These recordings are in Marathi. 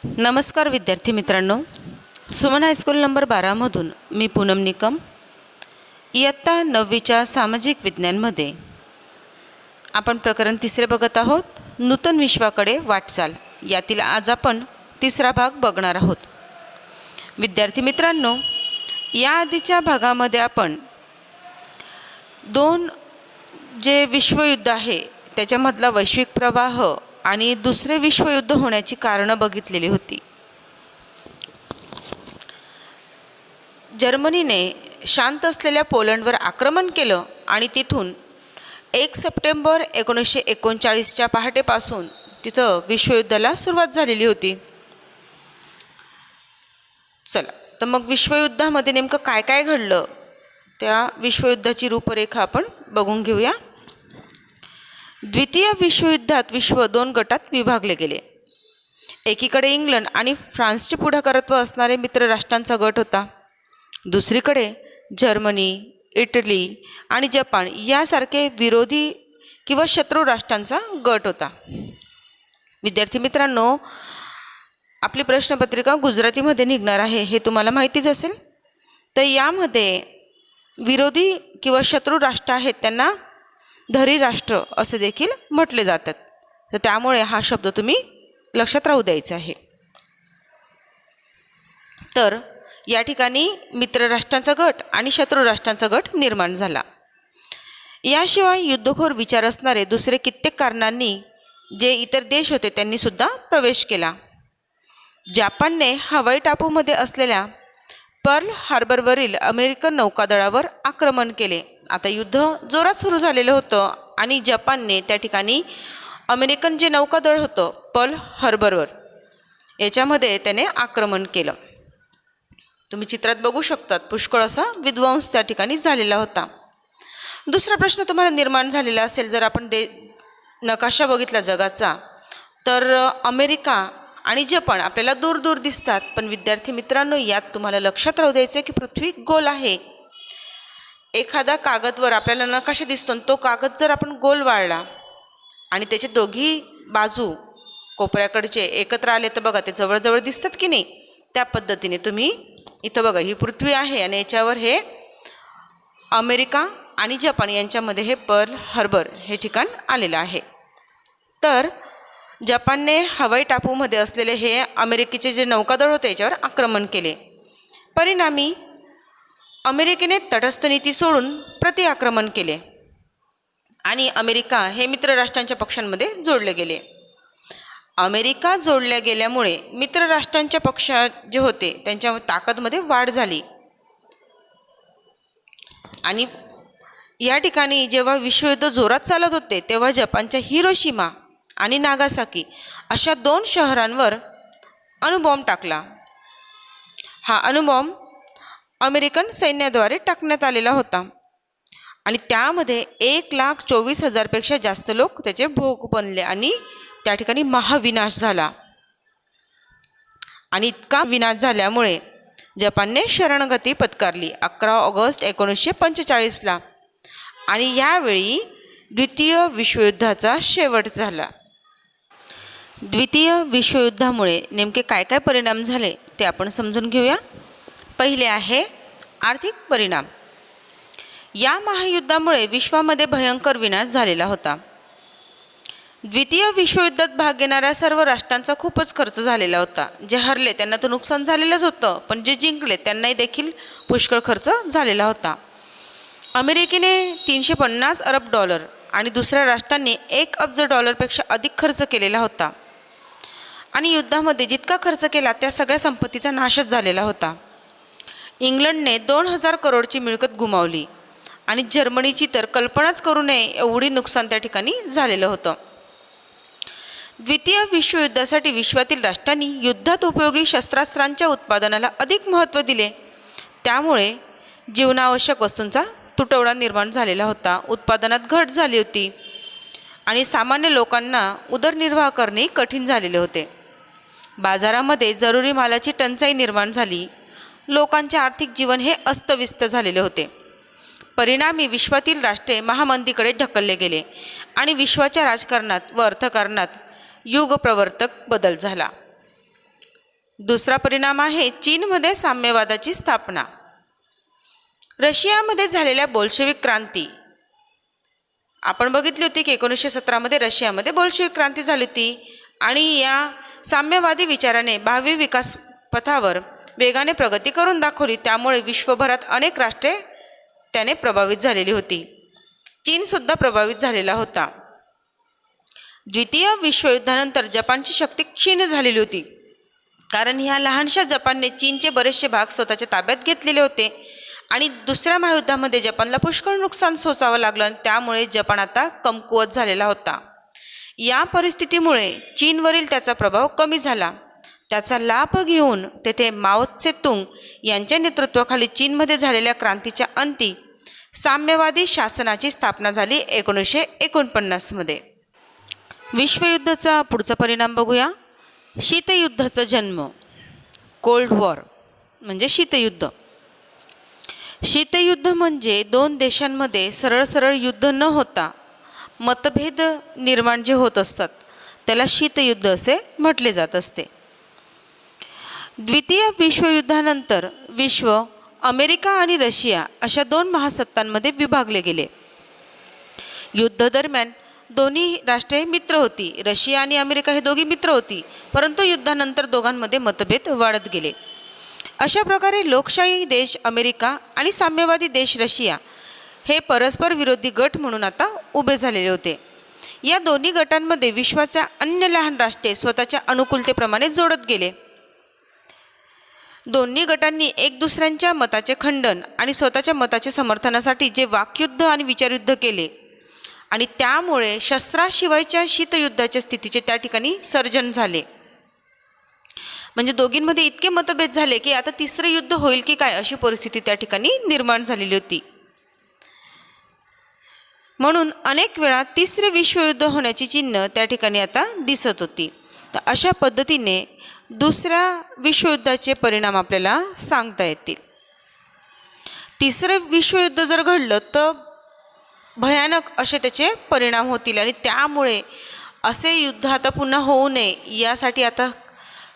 नमस्कार विद्यार्थी मित्रांनो, सुमन हायस्कूल नंबर 12मधून मी पूनम निकम. इयत्ता 9वीच्या सामाजिक विज्ञानमध्ये आपण प्रकरण 3 बघत आहोत. नूतन विश्वाकडे वाटचाल. यातील आज आपण 3रा भाग बघणार आहोत. विद्यार्थी मित्रांनो, याआधीच्या भागामध्ये आपण 2 जे विश्वयुद्ध आहे त्याच्यामधला वैश्विक प्रवाह आणि दुसरे विश्वयुद्ध होण्याची कारणं बघितलेली होती. जर्मनीने शांत असलेल्या पोलंडवर आक्रमण केलं आणि तिथून 1 सप्टेंबर 1939च्या पहाटेपासून तिथं विश्वयुद्धाला सुरुवात झालेली होती. चला तर मग विश्वयुद्धामध्ये नेमकं काय काय घडलं त्या विश्वयुद्धाची रूपरेखा आपण बघून घेऊया. द्वितीय विश्वयुद्धात विश्व 2 गटात विभागले गेले. एकीकडे इंग्लंड आणि फ्रान्सचे पुढाकारत्व असणारे मित्र राष्ट्रांचा गट होता. दुसरीकडे जर्मनी, इटली आणि जपान यासारखे विरोधी किंवा शत्रू राष्ट्रांचा गट होता. विद्यार्थी मित्रांनो, आपली प्रश्नपत्रिका गुजरातीमध्ये निघणार आहे हे तुम्हाला माहितीच असेल. तर यामध्ये विरोधी किंवा शत्रू राष्ट्र आहेत त्यांना धरी राष्ट्र असे देखील म्हटले जातात. तर त्यामुळे हा शब्द तुम्ही लक्षात राहू द्यायचा आहे. तर या ठिकाणी मित्र राष्ट्रांचा गट आणि शत्रू राष्ट्रांचा गट निर्माण झाला. याशिवाय युद्धखोर विचार असणारे दुसरे कित्येक कारणांनी जे इतर देश होते त्यांनी सुद्धा प्रवेश केला. जपानने हवाई टापूमध्ये असलेल्या पर्ल हार्बरवरील अमेरिकन नौकादळावर आक्रमण केले. आता युद्ध जोरात सुरू झालेलं होतं आणि जपानने त्या ठिकाणी अमेरिकन जे नौकादळ होतं पर्ल हार्बरवर याच्यामध्ये त्याने आक्रमण केलं. तुम्ही चित्रात बघू शकतात पुष्कळ असा विध्वंस त्या ठिकाणी झालेला होता. दुसरा प्रश्न तुम्हाला निर्माण झालेला असेल, जर आपण नकाशा बघितला जगाचा तर अमेरिका आणि जपान आपल्याला दूर दूर दिसतात. पण विद्यार्थी मित्रांनो, यात तुम्हाला लक्षात राहू द्यायचं की पृथ्वी गोल आहे. एखादा कागदवर आपल्याला नकाशा दिसतो, तो कागद जर आपण गोल वाळला आणि त्याचे दोघी बाजू कोपऱ्याकडचे एकत्र आले तर बघा ते जवळजवळ दिसतात की नाही. त्या पद्धतीने तुम्ही इथं बघा ही पृथ्वी आहे आणि याच्यावर हे अमेरिका आणि जपान यांच्यामध्ये हे पर्ल हार्बर हे ठिकाण आलेलं आहे. तर जपानने हवाई टापूमध्ये असलेले हे अमेरिकेचे जे नौकादळ होते याच्यावर आक्रमण केले. परिणामी अमेरिकेने तटस्थ नीती सोडून प्रतिआक्रमण केले आणि अमेरिका हे मित्र राष्ट्रांच्या पक्षांमध्ये जोडले गेले. अमेरिका जोडल्या गेल्यामुळे मित्र राष्ट्रांच्या पक्ष जे होते त्यांच्या ताकदमध्ये वाढ झाली आणि या ठिकाणी जेव्हा विश्वयुद्ध जोरात चालत होते तेव्हा जपानच्या हिरोशिमा आणि नागासाकी अशा 2 शहरांवर अणुबॉम्ब टाकला. हा अणुबॉम्ब अमेरिकन सैन्याद्वारे टाकण्यात आलेला होता आणि त्यामध्ये 1,24,000पेक्षा जास्त लोक त्याचे भोग बनले आणि त्या ठिकाणी महाविनाश झाला. आणि इतका विनाश झाल्यामुळे जपानने शरणगती पत्करली 11 ऑगस्ट 1945ला आणि यावेळी द्वितीय विश्वयुद्धाचा शेवट झाला. द्वितीय विश्वयुद्धामुळे नेमके काय काय परिणाम झाले ते आपण समजून घेऊया. पहिले आहे आर्थिक परिणाम. या महायुद्धामुळे विश्वामध्ये भयंकर विनाश झालेला होता. द्वितीय विश्वयुद्धात भाग घेणाऱ्या सर्व राष्ट्रांचा खूपच खर्च झालेला होता. जे हरले त्यांना तर नुकसान झालेलंच होतं, पण जे जिंकले त्यांनाही देखील पुष्कळ खर्च झालेला होता. अमेरिकेने $350 अरब आणि दुसऱ्या राष्ट्रांनी $1 अब्ज अधिक खर्च केलेला होता आणि युद्धामध्ये जितका खर्च केला त्या सगळ्या संपत्तीचा नाशच झालेला होता. इंग्लंडने 2,000 करोडची मिळकत गुमावली आणि जर्मनीची तर कल्पनाच करू नये एवढी नुकसान त्या ठिकाणी झालेलं होतं. द्वितीय विश्वयुद्धासाठी विश्वातील राष्ट्रांनी युद्धात उपयोगी शस्त्रास्त्रांच्या उत्पादनाला अधिक महत्त्व दिले. त्यामुळे जीवनावश्यक वस्तूंचा तुटवडा निर्माण झालेला होता. उत्पादनात घट झाली होती आणि सामान्य लोकांना उदरनिर्वाह करणे कठीण झालेले होते. बाजारामध्ये जरुरी मालाची टंचाई निर्माण झाली. लोकांचे आर्थिक जीवन हे अस्तव्यस्त झालेले होते. परिणामी विश्वातील राष्ट्रे महामंदीकडे ढकलले गेले आणि विश्वाच्या राजकारणात व अर्थकारणात युगप्रवर्तक बदल झाला. दुसरा परिणाम आहे चीनमध्ये साम्यवादाची स्थापना. रशियामध्ये झालेल्या बोल्शेविक क्रांती. आपण बघितली होती की 1917मध्ये रशियामध्ये बोल्शेविक क्रांती झाली होती आणि या साम्यवादी विचाराने भावी विकास पथावर वेगाने प्रगती करून दाखवली. त्यामुळे विश्वभरात अनेक राष्ट्रे त्याने प्रभावित झालेली होती. चीनसुद्धा प्रभावित झालेला होता. द्वितीय विश्वयुद्धानंतर जपानची शक्ती क्षीण झालेली होती, कारण ह्या लहानशा जपानने चीनचे बरेचसे भाग स्वतःच्या ताब्यात घेतलेले होते आणि दुसऱ्या महायुद्धामध्ये जपानला पुष्कळ नुकसान सोसावं लागलं आणि त्यामुळे जपान आता कमकुवत झालेला होता. या परिस्थितीमुळे चीनवरील त्याचा प्रभाव कमी झाला. त्याचा लाभ घेऊन तेथे माओ त्से-तुंग यांच्या नेतृत्वाखाली चीनमध्ये झालेल्या क्रांतीच्या अंती साम्यवादी शासनाची स्थापना झाली 1949मध्ये. विश्वयुद्धाचा पुढचा परिणाम बघूया. शीतयुद्धाचा जन्म. कोल्ड वॉर म्हणजे शीतयुद्ध. शीतयुद्ध म्हणजे दोन देशांमध्ये सरळ युद्ध न होता मतभेद निर्माण जे होत असतात त्याला शीतयुद्ध असे म्हटले जात असते. द्वितीय विश्वयुद्धानंतर विश्व अमेरिका आणि रशिया अशा दोन महासत्तांमध्ये विभागले गेले. युद्ध दरम्यान दोन्ही राष्ट्रे मित्र होती. रशिया आणि अमेरिका हे दोघी मित्र होती, परंतु युद्धानंतर दोघांमध्ये मतभेद वाढत गेले. अशा प्रकारे लोकशाही देश अमेरिका आणि साम्यवादी देश रशिया हे परस्पर विरोधी गट म्हणून आता उभे झालेले होते. या दोन्ही गटांमध्ये विश्वाच्या अन्य लहान राष्ट्रे स्वतःच्या अनुकूलतेप्रमाणे जोडत गेले. दोन्ही गटांनी एक दुसऱ्यांच्या मताचे खंडन आणि स्वतःच्या मताच्या समर्थनासाठी जे वाकयुद्ध आणि विचारयुद्ध केले आणि त्यामुळे शस्त्राशिवायच्या शीतयुद्धाच्या स्थितीचे त्या ठिकाणी सर्जन झाले. म्हणजे दोघींमध्ये इतके मतभेद झाले की आता तिसरे युद्ध होईल की काय अशी परिस्थिती त्या ठिकाणी निर्माण झालेली होती. म्हणून अनेक वेळा तिसरे विश्वयुद्ध होण्याची चिन्ह त्या ठिकाणी आता दिसत होती. तर अशा पद्धतीने दुसऱ्या विश्वयुद्धाचे परिणाम आपल्याला सांगता येतील. तिसरे विश्वयुद्ध जर घडलं तर भयानक असे त्याचे परिणाम होतील आणि त्यामुळे असे युद्ध आता पुन्हा होऊ नये यासाठी आता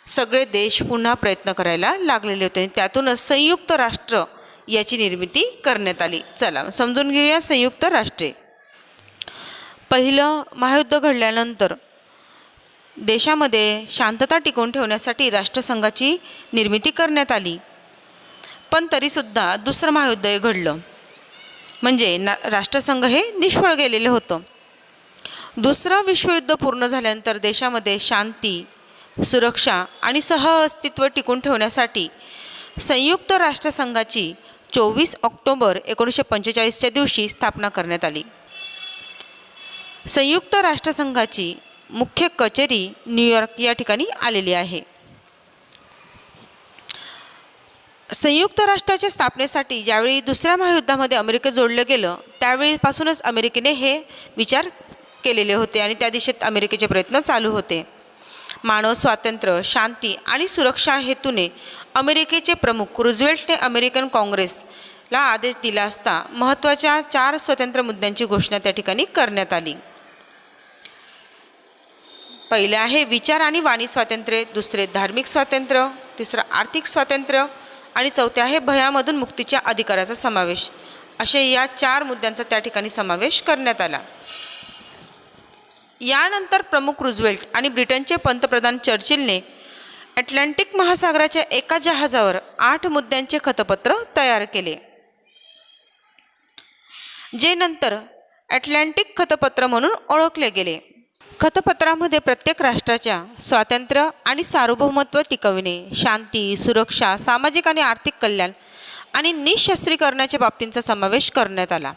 सगळे देश पुन्हा प्रयत्न करायला लागलेले होते. त्यातूनच संयुक्त राष्ट्र याची निर्मिती करण्यात आली. चला समजून घेऊया संयुक्त राष्ट्रे. पहिलं महायुद्ध घडल्यानंतर देशामध्ये शांतता टिकवून ठेवण्यासाठी राष्ट्रसंघाची निर्मिती करण्यात आली. पण तरीसुद्धा दुसरं महायुद्ध हे घडलं, म्हणजे राष्ट्रसंघ हे निष्फळ गेलेलं होतं. दुसरं विश्वयुद्ध पूर्ण झाल्यानंतर देशामध्ये शांती, सुरक्षा आणि सहअस्तित्व टिकून ठेवण्यासाठी संयुक्त राष्ट्रसंघाची 24 ऑक्टोबर 1945च्या दिवशी स्थापना करण्यात आली. संयुक्त राष्ट्रसंघाची मुख्य कचेरी न्यूयॉर्क या ठिकाणी आलेली आहे. संयुक्त राष्ट्राच्या स्थापनेसाठी ज्यावेळी दुसऱ्या महायुद्धामध्ये अमेरिका जोडलं गेलं त्यावेळीपासूनच अमेरिकेने हे विचार केलेले होते आणि त्या दिशेत अमेरिकेचे प्रयत्न चालू होते. मानव स्वातंत्र्य, शांती आणि सुरक्षा हेतूने अमेरिकेचे प्रमुख रूझवेल्टने अमेरिकन काँग्रेसला आदेश दिला असता महत्त्वाच्या 4 स्वतंत्र मुद्द्यांची घोषणा त्या ठिकाणी करण्यात आली. पहिले आहे विचार आणि वाणी स्वातंत्र्य, दुसरे धार्मिक स्वातंत्र्य, तिसरं आर्थिक स्वातंत्र्य आणि चौथे आहे भयामधून मुक्तीच्या अधिकाराचा समावेश. असे या 4 मुद्द्यांचा त्या ठिकाणी समावेश करण्यात आला. यानंतर प्रमुख रूझवेल्ट आणि ब्रिटनचे पंतप्रधान चर्चिलने अटलांटिक महासागराच्या एका जहाजावर 8 मुद्द्यांचे खतपत्र तयार केले, जे नंतर अटलांटिक खतपत्र म्हणून ओळखले गेले. खतपत्रामध्ये प्रत्येक राष्ट्राच्या स्वातंत्र्य आणि सार्वभौमत्व टिकविणे, शांती, सुरक्षा, सामाजिक आणि आर्थिक कल्याण आणि निःशस्त्रीकरणाच्या बाबतींचा समावेश करण्यात आला.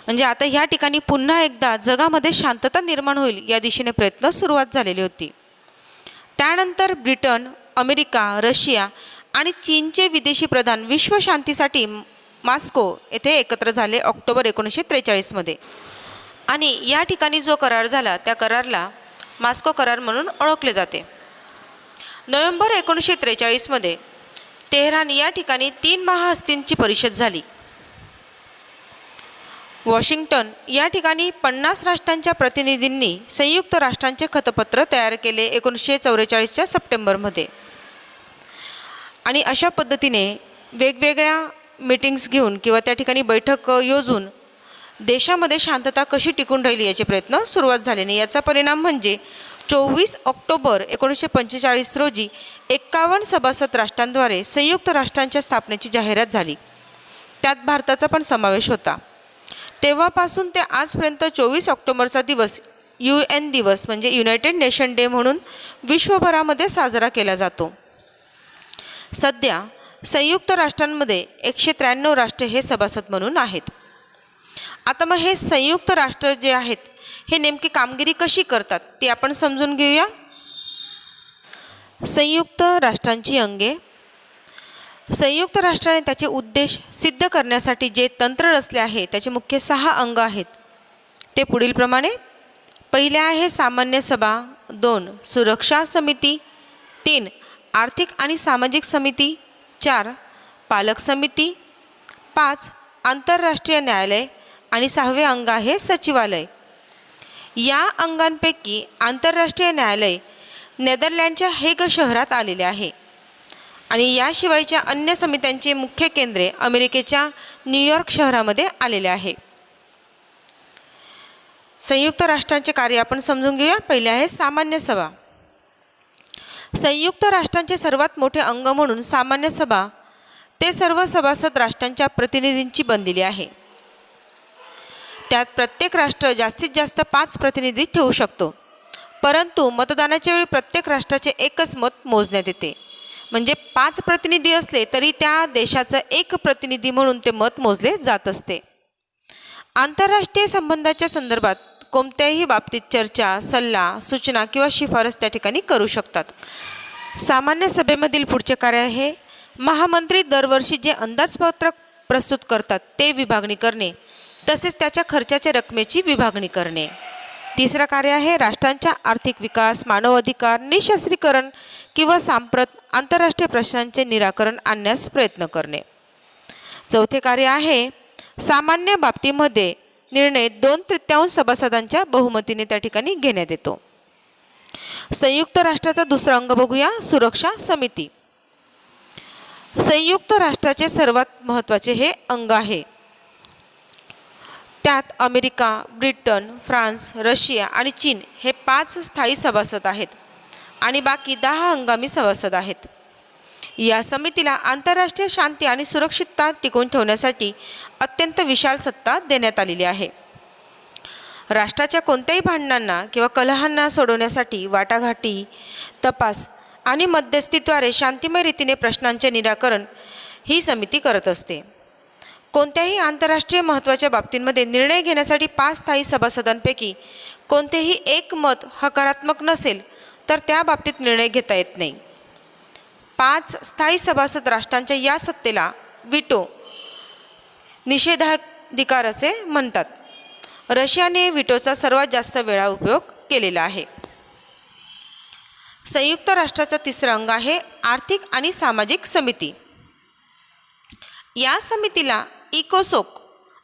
म्हणजे आता ह्या ठिकाणी पुन्हा एकदा जगामध्ये शांतता निर्माण होईल या दिशेने प्रयत्न सुरुवात झालेली होती. त्यानंतर ब्रिटन, अमेरिका, रशिया आणि चीनचे विदेशी प्रधान विश्व शांतीसाठी मॉस्को येथे एकत्र झाले ऑक्टोबर 1943मध्ये. आणि या ठिकाणी जो करार झाला त्या कराराला मॉस्को करार म्हणून ओळखले जाते. नोव्हेंबर 1943मध्ये तेहरान या ठिकाणी 3 महाहस्तींची परिषद झाली. वॉशिंग्टन या ठिकाणी 50 राष्ट्रांच्या प्रतिनिधींनी संयुक्त राष्ट्रांचे खतपत्र तयार केले 1944च्या सप्टेंबरमध्ये. आणि अशा पद्धतीने वेगवेगळ्या मीटिंग्स घेऊन किंवा त्या ठिकाणी बैठक योजून देशामध्ये शांतता कशी टिकून राहिली याचे प्रयत्न सुरुवात झाल्याने याचा परिणाम म्हणजे 24 ऑक्टोबर 1945 रोजी 51 सभासद राष्ट्रांद्वारे संयुक्त राष्ट्रांच्या स्थापनेची जाहिरात झाली. त्यात भारताचा पण समावेश होता. तेव्हापासून ते आजपर्यंत 24 ऑक्टोबरचा दिवस UN दिवस म्हणजे युनायटेड नेशन डे म्हणून विश्वभरामध्ये साजरा केला जातो. सध्या संयुक्त राष्ट्रांमध्ये 193 राष्ट्र हे सभासद म्हणून आहेत. आता मग हे संयुक्त राष्ट्र जे आहेत हे नेमकी कामगिरी कशी करतात ती आपण समजून घेऊया. संयुक्त राष्ट्रांची अंगे. संयुक्त राष्ट्राने त्याचे उद्देश सिद्ध करण्यासाठी जे तंत्र रचले आहे त्याचे मुख्य 6 अंग आहेत. ते पुढीलप्रमाणे. पहिले आहे सामान्य सभा, 2 सुरक्षा समिती, 3 आर्थिक आणि सामाजिक समिती, 4 पालक समिती, 5 आंतरराष्ट्रीय न्यायालय आणि 6वे अंग आहे सचिवालय. या अंगांपैकी आंतरराष्ट्रीय न्यायालय नेदरलँडच्या हेग शहरात आलेले आहे आणि याशिवायच्या अन्य समित्यांचे मुख्य केंद्रे अमेरिकेच्या न्यूयॉर्क शहरामध्ये आलेले आहे. संयुक्त राष्ट्रांचे कार्य आपण समजून घेऊया. पहिले आहे सामान्य सभा. संयुक्त राष्ट्रांचे सर्वात मोठे अंग म्हणून सामान्य सभा ते सर्व सभासद राष्ट्रांच्या प्रतिनिधींची बनलेली आहे. त्यात प्रत्येक राष्ट्र जास्तीत जास्त 5 प्रतिनिधी ठेवू शकतो, परंतु मतदानाच्या वेळी प्रत्येक राष्ट्राचे एकच मत मोजण्यात येते. म्हणजे 5 प्रतिनिधी असले तरी त्या देशाचं एक प्रतिनिधी म्हणून ते मत मोजले जात असते. आंतरराष्ट्रीय संबंधाच्या संदर्भात कोणत्याही बाबतीत चर्चा, सल्ला, सूचना किंवा शिफारस त्या ठिकाणी करू शकतात. सामान्य सभेमधील पुढचे कार्य आहे महामंत्री दरवर्षी जे अंदाजपत्रक प्रस्तुत करतात ते विभागणी करणे तसेच त्याच्या खर्चाच्या रकमेची विभागणी करणे. तिसरं कार्य आहे राष्ट्रांच्या आर्थिक विकास, मानव अधिकार, निःशस्त्रीकरण किंवा सांप्रत आंतरराष्ट्रीय प्रश्नांचे निराकरण आणण्यास प्रयत्न करणे. चौथे कार्य आहे सामान्य बाबतीमध्ये निर्णय 2/3 सभासदांच्या बहुमतीने त्या ठिकाणी घेण्यात येतो. संयुक्त राष्ट्राचा दुसरा अंग बघूया, सुरक्षा समिती. संयुक्त राष्ट्राचे सर्वात महत्त्वाचे हे अंग आहे. त्यात अमेरिका, ब्रिटन, फ्रान्स, रशिया आणि चीन हे 5 स्थायी सभासद आहेत आणि बाकी 10 हंगामी सभासद आहेत. या समितीला आंतरराष्ट्रीय शांती आणि सुरक्षितता टिकवून ठेवण्यासाठी अत्यंत विशाल सत्ता देण्यात आलेली आहे. राष्ट्राच्या कोणत्याही भांडणांना किंवा कलहांना सोडवण्यासाठी वाटाघाटी, तपास आणि मध्यस्थीद्वारे शांतिमय रीतीने प्रश्नांचे निराकरण ही समिती करत असते. कोणत्याही आंतरराष्ट्रीय महत्त्वाच्या बाबतींमध्ये निर्णय घेण्यासाठी 5 स्थायी सभासदांपैकी कोणतेही एक मत हकारात्मक नसेल तर त्या बाबतीत निर्णय घेता येत नाही. 5 स्थायी सभासद राष्ट्रांच्या या सत्तेला विटो निषेधाधिकार असे म्हणतात. रशियाने विटोचा सर्वात जास्त वेळा उपयोग केलेला आहे. संयुक्त राष्ट्राचा तिसरा अंग आहे आर्थिक आणि सामाजिक समिती. या समितीला इकोसोक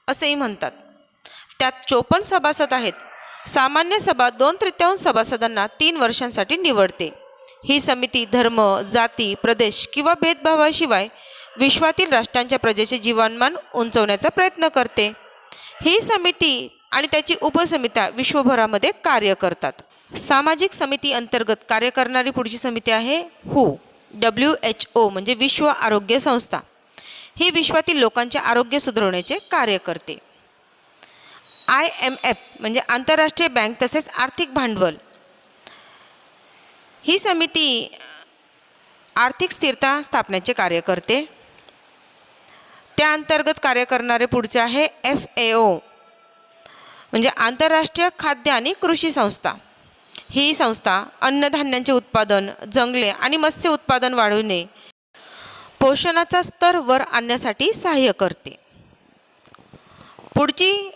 असेही म्हणतात. त्यात 54 सभासद आहेत. सामान्य सभा 2/3 सभासदांना 3 वर्षांसाठी निवडते. ही समिती धर्म, जाती, प्रदेश किंवा भेदभावाशिवाय विश्वातील राष्ट्रांच्या प्रजेचे जीवनमान उंचवण्याचा प्रयत्न करते. ही समिती आणि त्याची उपसमित्या विश्वभरामध्ये कार्य करतात. सामाजिक समिती अंतर्गत कार्य करणारी पुढची समिती आहे WHO म्हणजे विश्व आरोग्य संस्था. ही विश्वातील लोकांचे आरोग्य सुधारण्याचे कार्य करते. IMF म्हणजे आंतरराष्ट्रीय बँक तसेच आर्थिक भांडवल. ही समिती आर्थिक स्थिरता स्थापण्याचे कार्य करते. त्या अंतर्गत कार्य करणारे पुढचे आहे FAO म्हणजे आंतरराष्ट्रीय खाद्य आणि कृषी संस्था. ही संस्था अन्नधान्यांचे उत्पादन, जंगले आणि मत्स्य उत्पादन वाढवणे, पोषणाचा स्तर वर आणण्यासाठी सहाय्य करते. पुढची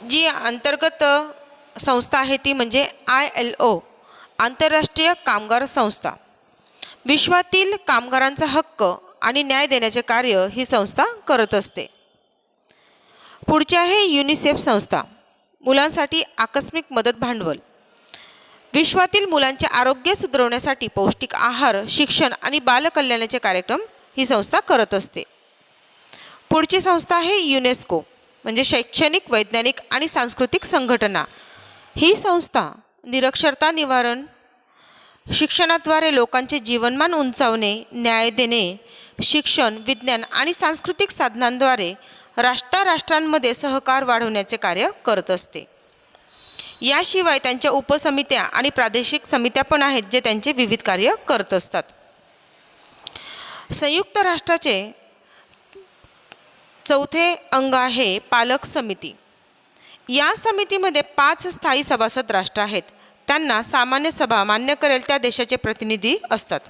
जी अंतर्गत संस्था आहे ती म्हणजे ILO आंतरराष्ट्रीय कामगार संस्था. विश्वातील कामगारांचा हक्क आणि न्याय देण्याचे कार्य ही संस्था करत असते. पुढचे आहे युनिसेफ संस्था, मुलांसाठी आकस्मिक मदत भांडवल. विश्वातील मुलांचे आरोग्य सुधारवण्यासाठी पौष्टिक आहार, शिक्षण आणि बालकल्याणाचे कार्यक्रम ही संस्था करत असते. पुढची संस्था आहे युनेस्को, म्हणजे शैक्षणिक, वैज्ञानिक आणि सांस्कृतिक संघटना. ही संस्था निरक्षरता निवारण, शिक्षणाद्वारे लोकांचे जीवनमान उंचावणे, न्याय देणे, शिक्षण, विज्ञान आणि सांस्कृतिक साधनांद्वारे राष्ट्रांमध्ये सहकार वाढवण्याचे कार्य करत असते. याशिवाय त्यांच्या उपसमित्या आणि प्रादेशिक समित्या पण आहेत, जे त्यांचे विविध कार्य करत असतात. संयुक्त राष्ट्राचे चौथे अंग आहे पालक समिती. या समितीमध्ये 5 स्थायी सभासद राष्ट्र आहेत. त्यांना सामान्य सभा मान्य करेल त्या देशाचे प्रतिनिधी असतात.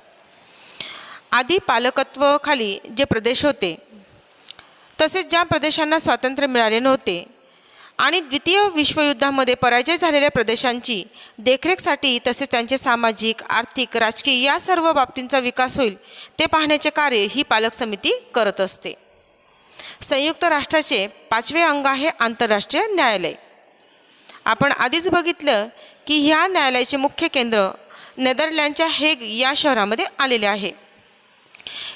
आधी पालकत्वाखाली जे प्रदेश होते, तसेच ज्या प्रदेशांना स्वातंत्र्य मिळाले नव्हते आणि द्वितीय विश्वयुद्धामध्ये पराजय झालेल्या प्रदेशांची देखरेखसाठी, तसेच त्यांचे सामाजिक, आर्थिक, राजकीय या सर्व बाबतींचा विकास होईल ते पाहण्याचे कार्य ही पालक समिती करत असते. संयुक्त राष्ट्राचे 5वे अंग आहे आंतरराष्ट्रीय न्यायालय. आपण आधीच बघितलं की ह्या न्यायालयाचे मुख्य केंद्र नेदरलँडच्या हेग या शहरामध्ये आलेले आहे.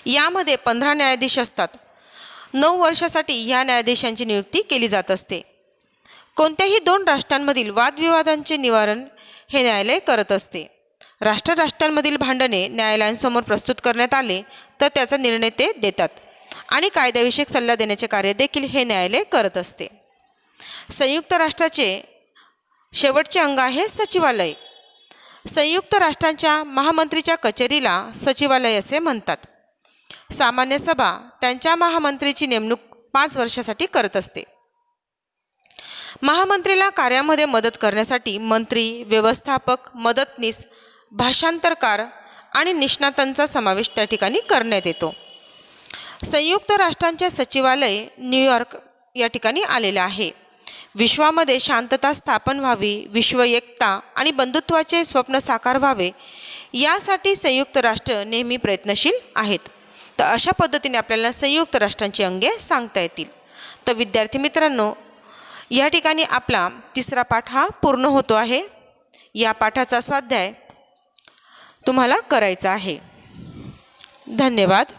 यामध्ये 15 न्यायाधीश असतात. 9 वर्षासाठी ह्या न्यायाधीशांची नियुक्ती केली जात असते. कोणत्याही 2 राष्ट्रांमधील वादविवादांचे निवारण हे न्यायालय करत असते. राष्ट्रांमधील भांडणे न्यायालयांसमोर प्रस्तुत करण्यात आले तर त्याचा निर्णय ते देतात आणि कायदेविषयक सल्ला देण्याचे कार्य देखील हे न्यायालय करत असते. संयुक्त राष्ट्राचे शेवटचे अंग आहे सचिवालय. संयुक्त राष्ट्रांच्या महामंत्रीच्या कचेरीला सचिवालय असे म्हणतात. सामान्य सभा त्यांच्या महामंत्रीची नेमणूक 5 वर्षासाठी करत असते. महामंत्रीला कार्यामध्ये मदत करण्यासाठी मंत्री, व्यवस्थापक, मदतनीस, भाषांतरकार आणि निष्णातांचा समावेश त्या ठिकाणी करण्यात येतो. संयुक्त राष्ट्रांचे सचिवालय न्यूयॉर्क या ठिकाणी आलेले आहे. विश्वामध्ये शांतता स्थापन व्हावी, विश्व एकता आणि बंधुत्वाचे स्वप्न साकार व्हावे यासाठी संयुक्त राष्ट्र नेहमी प्रयत्नशील आहेत. तर अशा पद्धतीने आपल्याला संयुक्त राष्ट्रांची अंगे सांगता येतील. तर विद्यार्थी मित्रांनो, या ठिकाणी आपला 3रा पाठ हा पूर्ण होतो आहे. या पाठाचा स्वाध्याय तुम्हाला करायचा आहे. धन्यवाद.